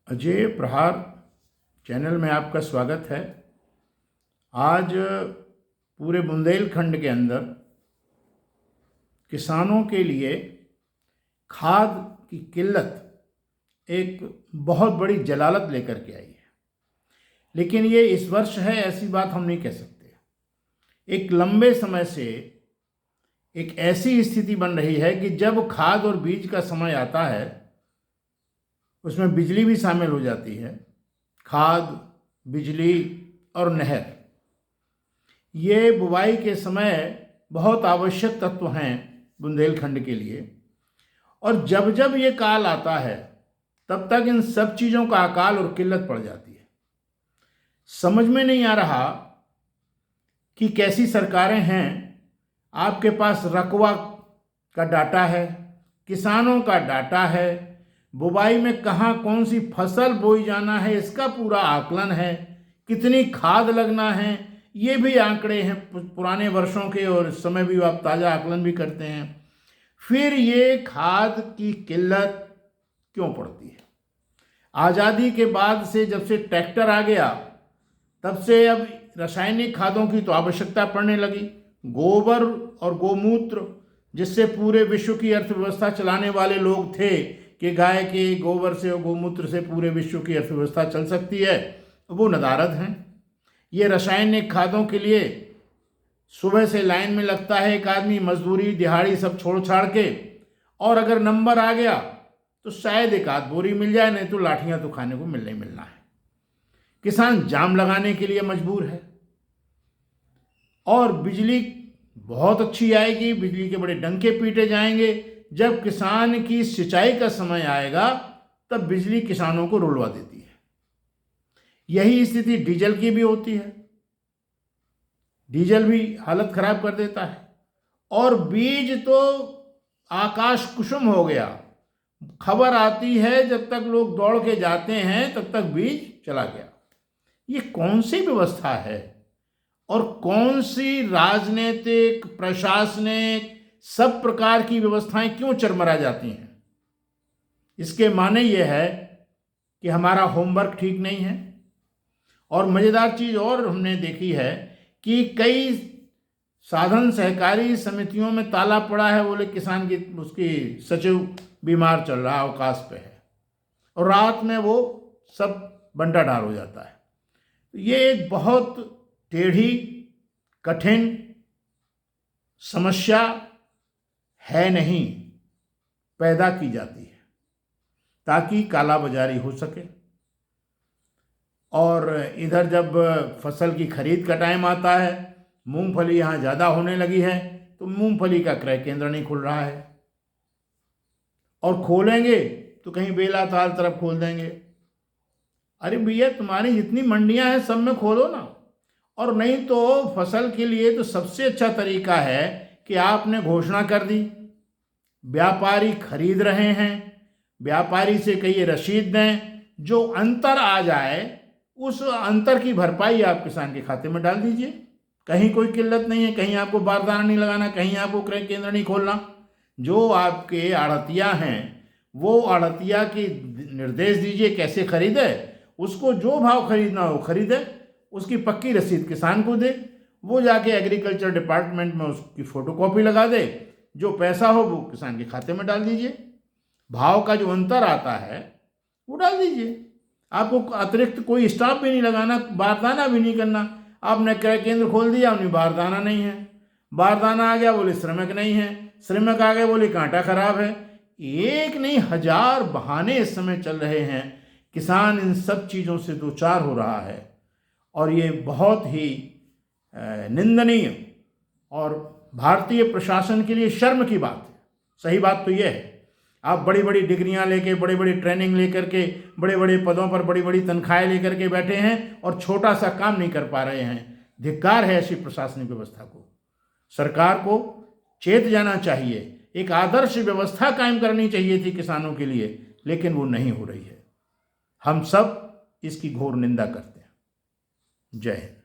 अजय प्रहार चैनल में आपका स्वागत है। आज पूरे बुंदेलखंड के अंदर किसानों के लिए खाद की किल्लत एक बहुत बड़ी जलालत लेकर के आई है, लेकिन ये इस वर्ष है ऐसी बात हम नहीं कह सकते। एक लंबे समय से एक ऐसी स्थिति बन रही है कि जब खाद और बीज का समय आता है उसमें बिजली भी शामिल हो जाती है। खाद, बिजली और नहर, ये बुवाई के समय बहुत आवश्यक तत्व हैं बुंदेलखंड के लिए। और जब जब ये काल आता है तब तक इन सब चीज़ों का अकाल और किल्लत पड़ जाती है। समझ में नहीं आ रहा कि कैसी सरकारें हैं। आपके पास रकबा का डाटा है, किसानों का डाटा है, बुवाई में कहाँ कौन सी फसल बोई जाना है इसका पूरा आकलन है, कितनी खाद लगना है ये भी आंकड़े हैं पुराने वर्षों के, और इस समय भी आप ताज़ा आकलन भी करते हैं। फिर ये खाद की किल्लत क्यों पड़ती है? आज़ादी के बाद से जब से ट्रैक्टर आ गया तब से अब रासायनिक खादों की तो आवश्यकता पड़ने लगी। गोबर और गोमूत्र, जिससे पूरे विश्व की अर्थव्यवस्था चलाने वाले लोग थे कि गाय के गोबर से और गोमूत्र से पूरे विश्व की अर्थव्यवस्था चल सकती है, वो नदारद हैं। ये रासायनिक खादों के लिए सुबह से लाइन में लगता है एक आदमी, मजदूरी दिहाड़ी सब छोड़ छाड़ के, और अगर नंबर आ गया तो शायद एक आध बोरी मिल जाए, नहीं तो लाठियां तो खाने को मिलना ही मिलना है। किसान जाम लगाने के लिए मजबूर है। और बिजली बहुत अच्छी आएगी, बिजली के बड़े डंके पीटे जाएंगे। जब किसान की सिंचाई का समय आएगा तब बिजली किसानों को रुलवा देती है। यही स्थिति डीजल की भी होती है। डीजल भी हालत खराब कर देता है। और बीज तो आकाश कुसुम हो गया। खबर आती है जब तक लोग दौड़ के जाते हैं तब तक बीज चला गया। ये कौन सी व्यवस्था है और कौन सी राजनीतिक, प्रशासनिक, सब प्रकार की व्यवस्थाएं क्यों चरमरा जाती हैं? इसके माने ये है कि हमारा होमवर्क ठीक नहीं है। और मज़ेदार चीज़ और हमने देखी है कि कई साधन सहकारी समितियों में ताला पड़ा है, बोले किसान की उसकी सचिव बीमार चल रहा है, अवकाश पे है, और रात में वो सब बंटा ढार हो जाता है। ये एक बहुत टेढ़ी, कठिन समस्या है नहीं, पैदा की जाती है ताकि काला बाजारी हो सके। और इधर जब फसल की खरीद का टाइम आता है, मूंगफली यहाँ ज़्यादा होने लगी है तो मूंगफली का क्रय केंद्र नहीं खुल रहा है, और खोलेंगे तो कहीं बेला ताल तरफ खोल देंगे। अरे भैया, तुम्हारी जितनी मंडियां हैं सब में खोलो ना। और नहीं तो फसल के लिए तो सबसे अच्छा तरीका है कि आपने घोषणा कर दी, व्यापारी खरीद रहे हैं, व्यापारी से कहिए रसीद दें, जो अंतर आ जाए उस अंतर की भरपाई आप किसान के खाते में डाल दीजिए। कहीं कोई किल्लत नहीं है, कहीं आपको बारदाना नहीं लगाना, कहीं आपको क्रय केंद्र नहीं खोलना। जो आपके आड़तिया हैं वो आड़तिया की निर्देश दीजिए कैसे खरीदे, उसको जो भाव खरीदना हो खरीदे, उसकी पक्की रसीद किसान को दे, वो जाके एग्रीकल्चर डिपार्टमेंट में उसकी फ़ोटोकॉपी लगा दे, जो पैसा हो वो किसान के खाते में डाल दीजिए। भाव का जो अंतर आता है वो डाल दीजिए। आपको अतिरिक्त कोई स्टाफ भी नहीं लगाना, बारदाना भी नहीं करना। आपने क्रय केंद्र खोल दिया, उन्हें बारदाना नहीं है, बारदाना आ गया बोले श्रमिक नहीं है, श्रमिक आ गए बोले कांटा खराब है। एक नहीं, हजार बहाने इस समय चल रहे हैं। किसान इन सब चीज़ों से दो चार हो रहा है, और ये बहुत ही निंदनीय और भारतीय प्रशासन के लिए शर्म की बात है। सही बात तो ये है, आप बड़ी बड़ी डिग्रियां लेके, बड़ी बड़ी ट्रेनिंग लेकर के, बड़े बड़े पदों पर बड़ी बड़ी तनख्वाहें लेकर के बैठे हैं और छोटा सा काम नहीं कर पा रहे हैं। धिक्कार है ऐसी प्रशासनिक व्यवस्था को। सरकार को चेत जाना चाहिए, एक आदर्श व्यवस्था कायम करनी चाहिए थी किसानों के लिए, लेकिन वो नहीं हो रही है। हम सब इसकी घोर निंदा करते हैं। जय हिंद।